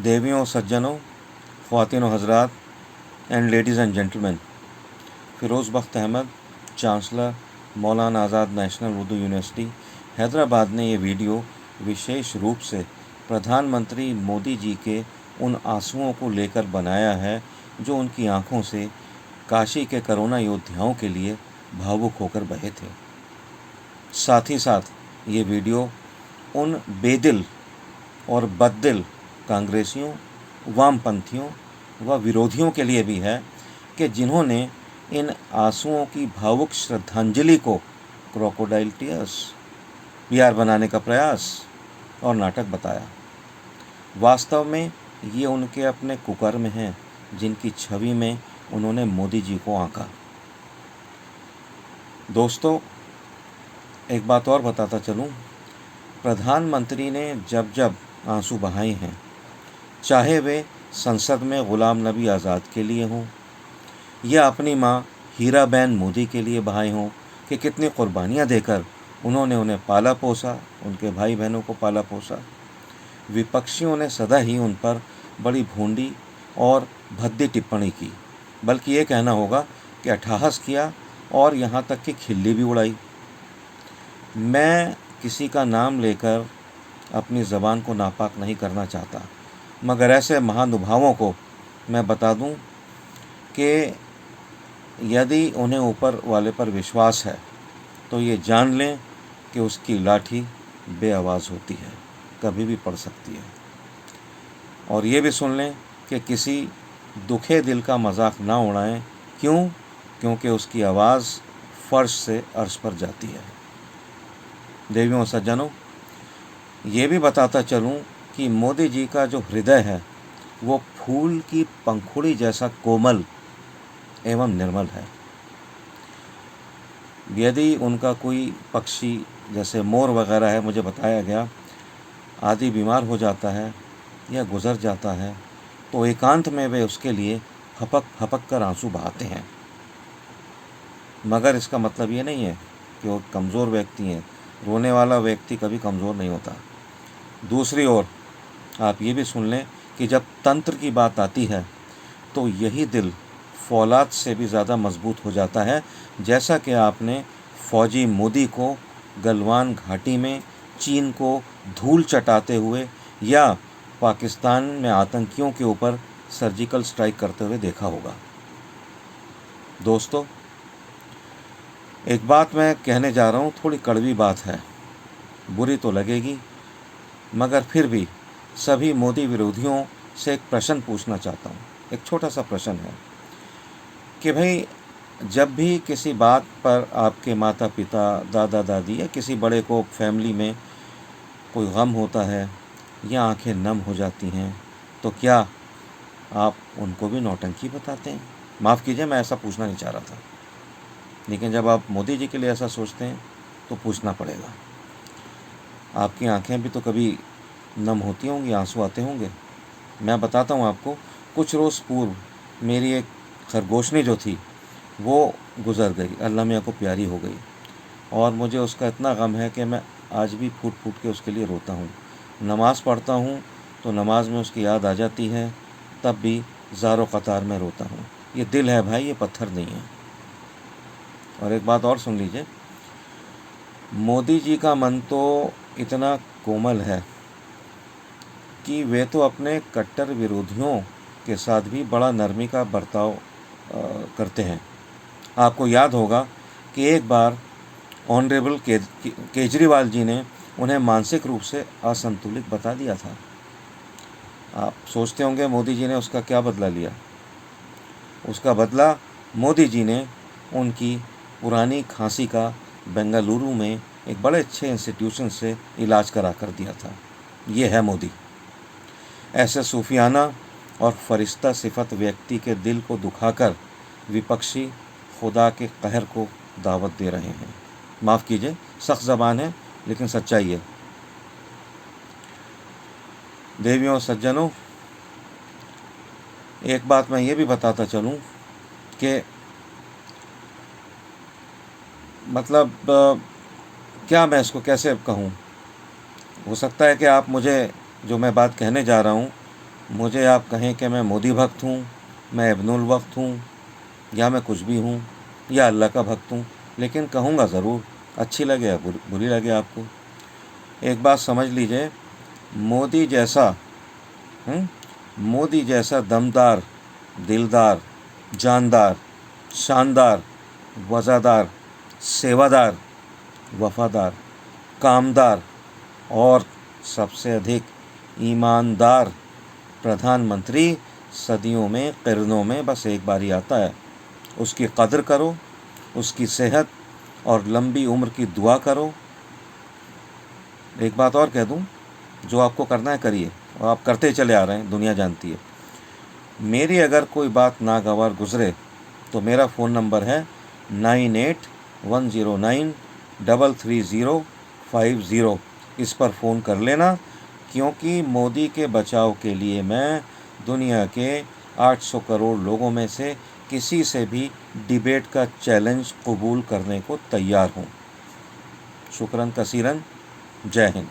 देवियों, सज्जनों, ख्वातीन हज़रात and ladies and gentleman, Firoz Bakht Ahmed, chancellor Maulana Azad national Urdu university Hyderabad ने ये वीडियो विशेष रूप से प्रधानमंत्री मोदी जी के उन आंसुओं को लेकर बनाया है जो उनकी आंखों से काशी के कोरोना योद्धाओं के लिए भावुक होकर बहे थे। साथ ही साथ ये वीडियो उन बेदिल और बददिल कांग्रेसियों, वामपंथियों व विरोधियों के लिए भी है कि जिन्होंने इन आंसुओं की भावुक श्रद्धांजलि को क्रोकोडाइल टीयर्स, पीआर बनाने का प्रयास और नाटक बताया। वास्तव में ये उनके अपने कुकर्म हैं जिनकी छवि में उन्होंने मोदी जी को आंका। दोस्तों, एक बात और बताता चलूं, प्रधानमंत्री ने जब जब आंसू बहाए हैं, चाहे वे संसद में ग़ुलाम नबी आज़ाद के लिए हों या अपनी माँ हीराबेन मोदी के लिए बहाए हों कि कितनी क़ुर्बानियाँ देकर उन्होंने उन्हें पाला पोसा, उनके भाई बहनों को पाला पोसा, विपक्षियों ने सदा ही उन पर बड़ी भोंडी और भद्दी टिप्पणी की, बल्कि ये कहना होगा कि अट्टहास किया और यहाँ तक कि खिल्ली भी उड़ाई। मैं किसी का नाम लेकर अपनी ज़बान को नापाक नहीं करना चाहता, मगर ऐसे महानुभावों को मैं बता दूं कि यदि उन्हें ऊपर वाले पर विश्वास है तो ये जान लें कि उसकी लाठी बेआवाज़ होती है, कभी भी पड़ सकती है। और ये भी सुन लें कि किसी दुखे दिल का मजाक ना उड़ाएं। क्यों? क्योंकि उसकी आवाज़ फर्श से अर्श पर जाती है। देवियों, सज्जनों, ये भी बताता चलूं कि मोदी जी का जो हृदय है वो फूल की पंखुड़ी जैसा कोमल एवं निर्मल है। यदि उनका कोई पक्षी जैसे मोर वगैरह है, मुझे बताया गया, आदि बीमार हो जाता है या गुज़र जाता है तो एकांत में वे उसके लिए फपक फपक कर आंसू बहाते हैं। मगर इसका मतलब ये नहीं है कि वो कमज़ोर व्यक्ति हैं। रोने वाला व्यक्ति कभी कमज़ोर नहीं होता। दूसरी ओर आप ये भी सुन लें कि जब तंत्र की बात आती है तो यही दिल फौलाद से भी ज़्यादा मजबूत हो जाता है, जैसा कि आपने फौजी मोदी को गलवान घाटी में चीन को धूल चटाते हुए या पाकिस्तान में आतंकियों के ऊपर सर्जिकल स्ट्राइक करते हुए देखा होगा। दोस्तों, एक बात मैं कहने जा रहा हूँ, थोड़ी कड़वी बात है, बुरी तो लगेगी, मगर फिर भी सभी मोदी विरोधियों से एक प्रश्न पूछना चाहता हूँ। एक छोटा सा प्रश्न है कि भाई, जब भी किसी बात पर आपके माता पिता, दादा दादी या किसी बड़े को फैमिली में कोई गम होता है या आंखें नम हो जाती हैं, तो क्या आप उनको भी नौटंकी बताते हैं? माफ़ कीजिए, मैं ऐसा पूछना नहीं चाह रहा था, लेकिन जब आप मोदी जी के लिए ऐसा सोचते हैं तो पूछना पड़ेगा। आपकी आंखें भी तो कभी नम होती होंगी, आंसू आते होंगे। मैं बताता हूँ आपको, कुछ रोज़ पूर्व मेरी एक खरगोशनी जो थी वो गुज़र गई, अल्लाह मियाँ को प्यारी हो गई, और मुझे उसका इतना गम है कि मैं आज भी फूट फूट के उसके लिए रोता हूँ। नमाज़ पढ़ता हूँ तो नमाज में उसकी याद आ जाती है, तब भी ज़ारो क़तार में रोता हूँ। ये दिल है भाई, ये पत्थर नहीं है। और एक बात और सुन लीजिए, मोदी जी का मन तो इतना कोमल है कि वे तो अपने कट्टर विरोधियों के साथ भी बड़ा नरमी का बर्ताव करते हैं। आपको याद होगा कि एक बार ऑनरेबल केजरीवाल जी ने उन्हें मानसिक रूप से असंतुलित बता दिया था। आप सोचते होंगे मोदी जी ने उसका क्या बदला लिया। उसका बदला मोदी जी ने उनकी पुरानी खांसी का बेंगलुरु में एक बड़े अच्छे इंस्टीट्यूशन से इलाज करा कर दिया था। ये है मोदी। ऐसे सूफियाना और फरिश्ता सिफत व्यक्ति के दिल को दुखाकर विपक्षी खुदा के कहर को दावत दे रहे हैं। माफ़ कीजिए, सख्त ज़बान है लेकिन सच्चाई है। देवियों, सज्जनों, एक बात मैं ये भी बताता चलूँ कि मतलब क्या मैं इसको कैसे कहूँ। हो सकता है कि आप मुझे जो मैं बात कहने जा रहा हूँ मुझे आप कहें कि मैं मोदी भक्त हूँ, मैं इब्नुल वक्त हूँ, या मैं कुछ भी हूँ, या अल्लाह का भक्त हूँ, लेकिन कहूँगा ज़रूर, अच्छी लगे या बुरी लगे आपको। एक बात समझ लीजिए, मोदी जैसा हम्म, मोदी जैसा दमदार, दिलदार, जानदार, शानदार, वज़ादार, सेवादार, वफादार, कामदार और सबसे अधिक ईमानदार प्रधानमंत्री सदियों में, क़र्नों में बस एक बार ही आता है। उसकी कदर करो, उसकी सेहत और लंबी उम्र की दुआ करो। एक बात और कह दूं, जो आपको करना है करिए, और आप करते चले आ रहे हैं, दुनिया जानती है। मेरी अगर कोई बात नागवार गुज़रे तो मेरा फ़ोन नंबर है 9810933050। इस पर फ़ोन कर लेना, क्योंकि मोदी के बचाव के लिए मैं दुनिया के 800 करोड़ लोगों में से किसी से भी डिबेट का चैलेंज कबूल करने को तैयार हूँ। शुक्रन कसीरन। जय हिंद।